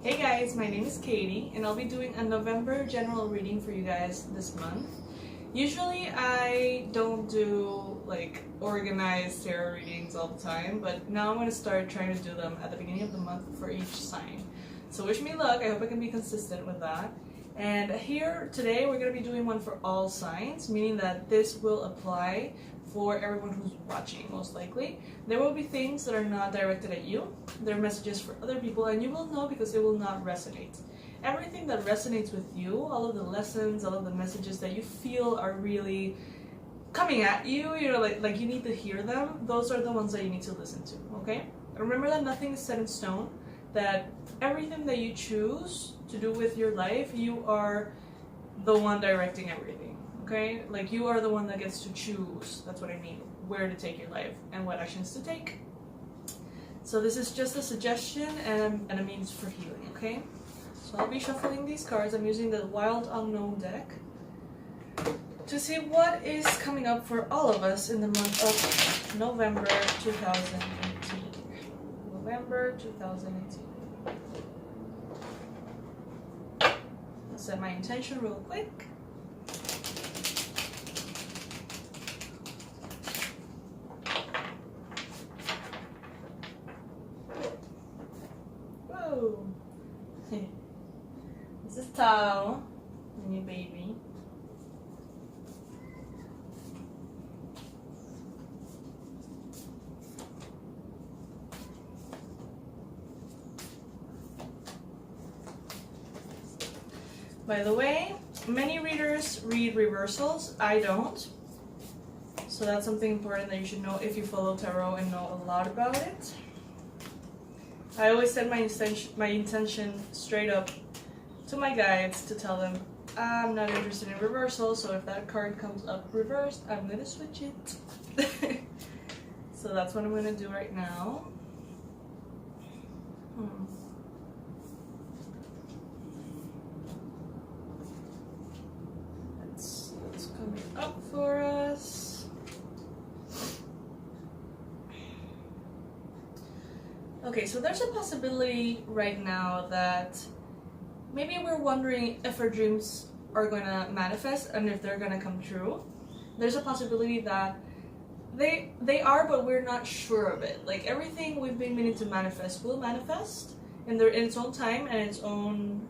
Hey guys, my name is Katie and I'll be doing a November general reading for you guys this month. Usually I don't do like organized tarot readings all the time, but now I'm going to start trying to do them at the beginning of the month for each sign. So wish me luck, I hope I can be consistent with that. And here today we're going to be doing one for all signs, meaning that this will apply for everyone who's watching, most likely. There will be things that are not directed at you. They're messages for other people, and you will know because it will not resonate. Everything that resonates with you, all of the lessons, all of the messages that you feel are really coming at you, you know, like you need to hear them, those are the ones that you need to listen to, okay? Remember that nothing is set in stone, that everything that you choose to do with your life, you are the one directing everything. Okay, like you are the one that gets to choose, that's what I mean, where to take your life and what actions to take. So this is just a suggestion and a means for healing, okay? So I'll be shuffling these cards. I'm using the Wild Unknown deck to see what is coming up for all of us in the month of November 2018. November 2018. I'll set my intention real quick. This is Tao, my new baby. By the way, many readers read reversals. I don't. So that's something important that you should know if you follow tarot and know a lot about it. I always set my intention straight up to my guides to tell them I'm not interested in reversal, so if that card comes up reversed, I'm going to switch it. So that's what I'm going to do right now. Let's see what's coming up for us. Okay, so there's a possibility right now that maybe we're wondering if our dreams are going to manifest and if they're going to come true. There's a possibility that they are, but we're not sure of it. Like everything we've been meaning to manifest will manifest in its own time and its own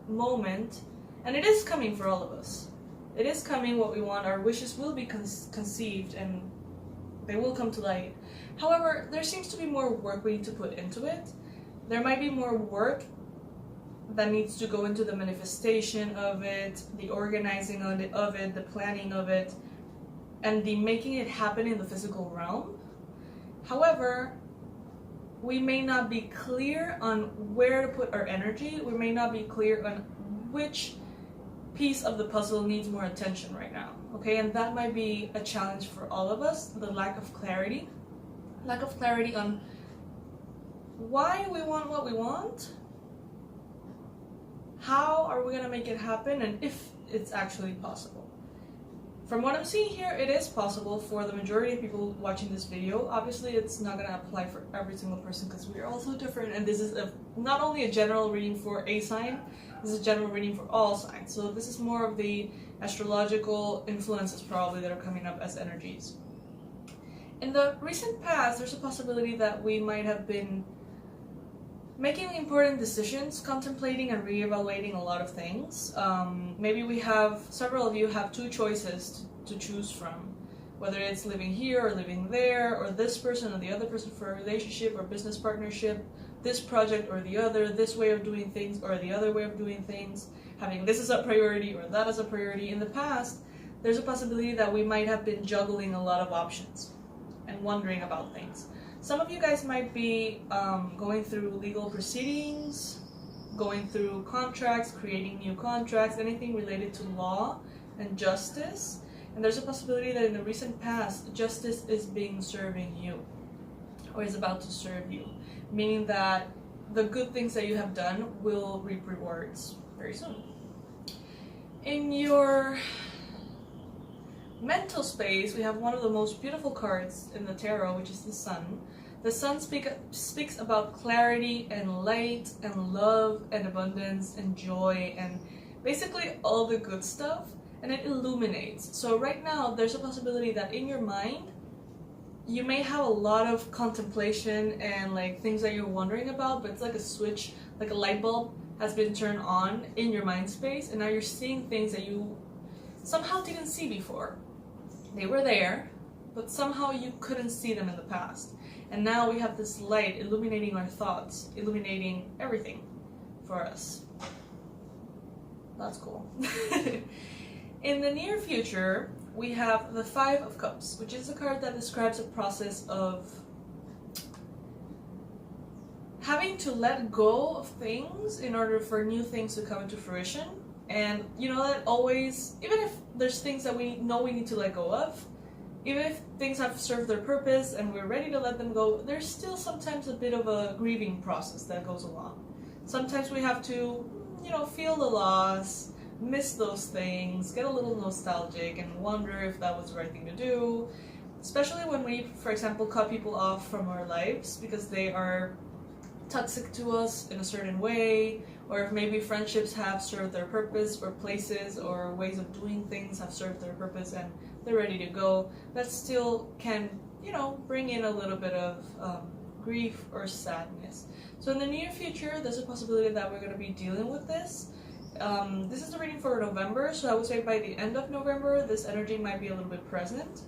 moment. And it is coming for all of us. It is coming what we want. Our wishes will be conceived and they will come to light. However, there seems to be more work we need to put into it. There might be more work that needs to go into the manifestation of it, the organizing of it, the planning of it, and the making it happen in the physical realm. However, we may not be clear on where to put our energy. We may not be clear on which piece of the puzzle needs more attention right now. Okay, and that might be a challenge for all of us, the lack of clarity. Lack of clarity on why we want what we want, how are we going to make it happen, and if it's actually possible. From what I'm seeing here, it is possible for the majority of people watching this video. Obviously, it's not going to apply for every single person because we are all so different, and this is not only a general reading for a sign, this is a general reading for all signs. So this is more of the astrological influences probably that are coming up as energies. In the recent past, there's a possibility that we might have been making important decisions, contemplating and reevaluating a lot of things. Maybe several of you have two choices to choose from, whether it's living here or living there, or this person or the other person for a relationship or business partnership, this project or the other, this way of doing things or the other way of doing things, having this as a priority or that as a priority. In the past, there's a possibility that we might have been juggling a lot of options and wondering about things. Some of you guys might be going through legal proceedings, going through contracts, creating new contracts, anything related to law and justice. And there's a possibility that in the recent past, justice is being serving you or is about to serve you, meaning that the good things that you have done will reap rewards very soon. In your mental space, we have one of the most beautiful cards in the tarot, which is the Sun. The sun speaks about clarity and light and love and abundance and joy and basically all the good stuff, and it illuminates. So right now there's a possibility that in your mind you may have a lot of contemplation and like things that you're wondering about, but it's like a switch, like a light bulb has been turned on in your mind space, and now you're seeing things that you somehow didn't see before. They were there, but somehow you couldn't see them in the past. And now we have this light illuminating our thoughts, illuminating everything for us. That's cool. In the near future, we have the Five of Cups, which is a card that describes a process of having to let go of things in order for new things to come into fruition. And you know that always, even if there's things that we know we need to let go of, even if things have served their purpose and we're ready to let them go, there's still sometimes a bit of a grieving process that goes along. Sometimes we have to, you know, feel the loss, miss those things, get a little nostalgic and wonder if that was the right thing to do. Especially when we, for example, cut people off from our lives because they are toxic to us in a certain way, or if maybe friendships have served their purpose, or places or ways of doing things have served their purpose and they're ready to go. That still can, you know, bring in a little bit of grief or sadness. So in the near future, there's a possibility that we're going to be dealing with this. This is the reading for November, so I would say by the end of November, this energy might be a little bit present.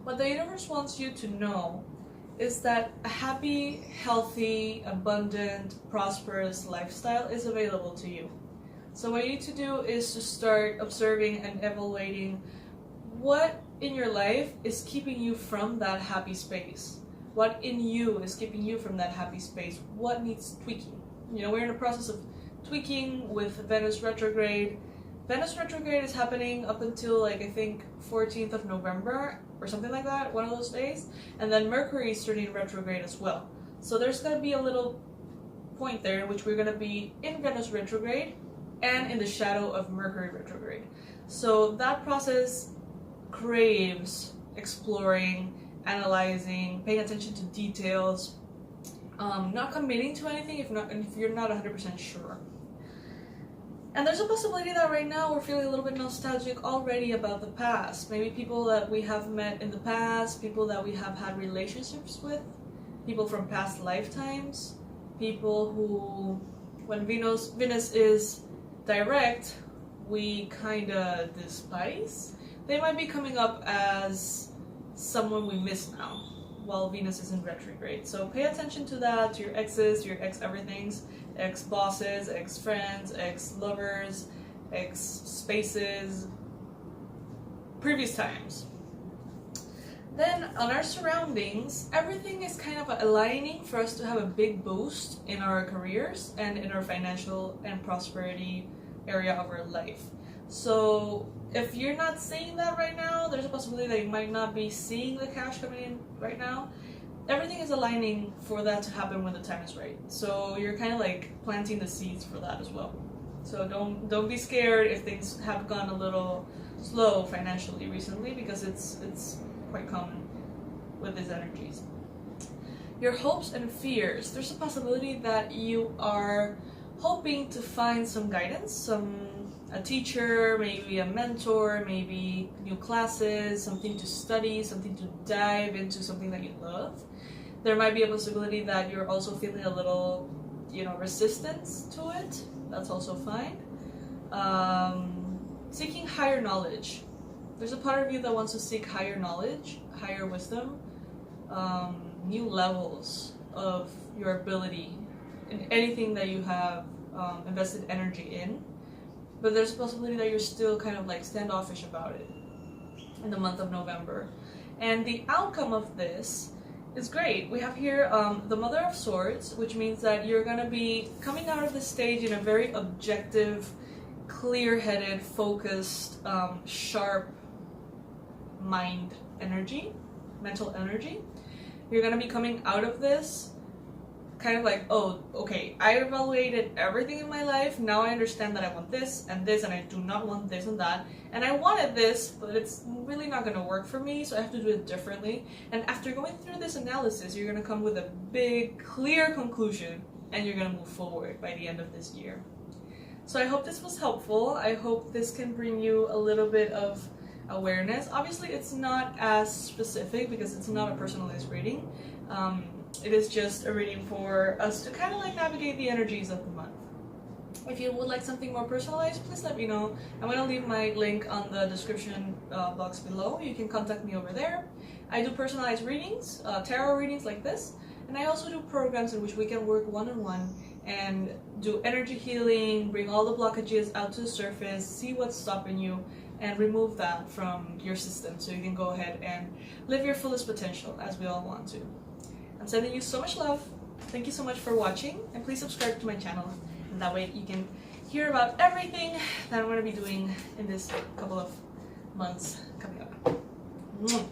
What the universe wants you to know is that a happy, healthy, abundant, prosperous lifestyle is available to you. So what you need to do is to start observing and evaluating what in your life is keeping you from that happy space. What in you is keeping you from that happy space? What needs tweaking? You know, we're in a process of tweaking with Venus retrograde. Venus retrograde is happening up until like I think 14th of November or something like that, one of those days. And then Mercury is turning retrograde as well. So there's going to be a little point there in which we're going to be in Venus retrograde and in the shadow of Mercury retrograde. So that process craves exploring, analyzing, paying attention to details, not committing to anything if you're not 100% sure. And there's a possibility that right now we're feeling a little bit nostalgic already about the past. Maybe people that we have met in the past, people that we have had relationships with, people from past lifetimes, people who, when Venus is direct, we kind of despise. They might be coming up as someone we miss now while Venus is in retrograde. So pay attention to that, to your exes, your ex-everythings, ex-bosses, ex-friends, ex-lovers, ex-spaces, previous times. Then on our surroundings, everything is kind of aligning for us to have a big boost in our careers and in our financial and prosperity area of our life. So if you're not seeing that right now, there's a possibility that you might not be seeing the cash coming in right now. Everything is aligning for that to happen when the time is right. So you're kind of like planting the seeds for that as well. So don't be scared if things have gone a little slow financially recently, because it's quite common with these energies. Your hopes and fears. There's a possibility that you are hoping to find some guidance, a teacher, maybe a mentor, maybe new classes, something to study, something to dive into, something that you love. There might be a possibility that you're also feeling a little, resistance to it. That's also fine. Seeking higher knowledge. There's a part of you that wants to seek higher knowledge, higher wisdom, new levels of your ability in anything that you have invested energy in. But there's a possibility that you're still kind of like standoffish about it in the month of November. And the outcome of this is great. We have here the Mother of Swords, which means that you're going to be coming out of the stage in a very objective, clear-headed, focused, sharp mind energy, mental energy. You're going to be coming out of this kind of like, oh, okay, I evaluated everything in my life, now I understand that I want this, and I do not want this and that, and I wanted this, but it's really not going to work for me, so I have to do it differently. And after going through this analysis, you're going to come with a big, clear conclusion, and you're going to move forward by the end of this year. So I hope this was helpful. I hope this can bring you a little bit of awareness. Obviously, it's not as specific because it's not a personalized reading. It is just a reading for us to kind of like navigate the energies of the month. If you would like something more personalized, please let me know. I'm going to leave my link on the description box below. You can contact me over there. I do personalized readings, tarot readings like this, and I also do programs in which we can work one-on-one and do energy healing, bring all the blockages out to the surface, see what's stopping you, and remove that from your system so you can go ahead and live your fullest potential as we all want to. I'm sending you so much love. Thank you so much for watching, and please subscribe to my channel, and that way you can hear about everything that I'm going to be doing in this couple of months coming up.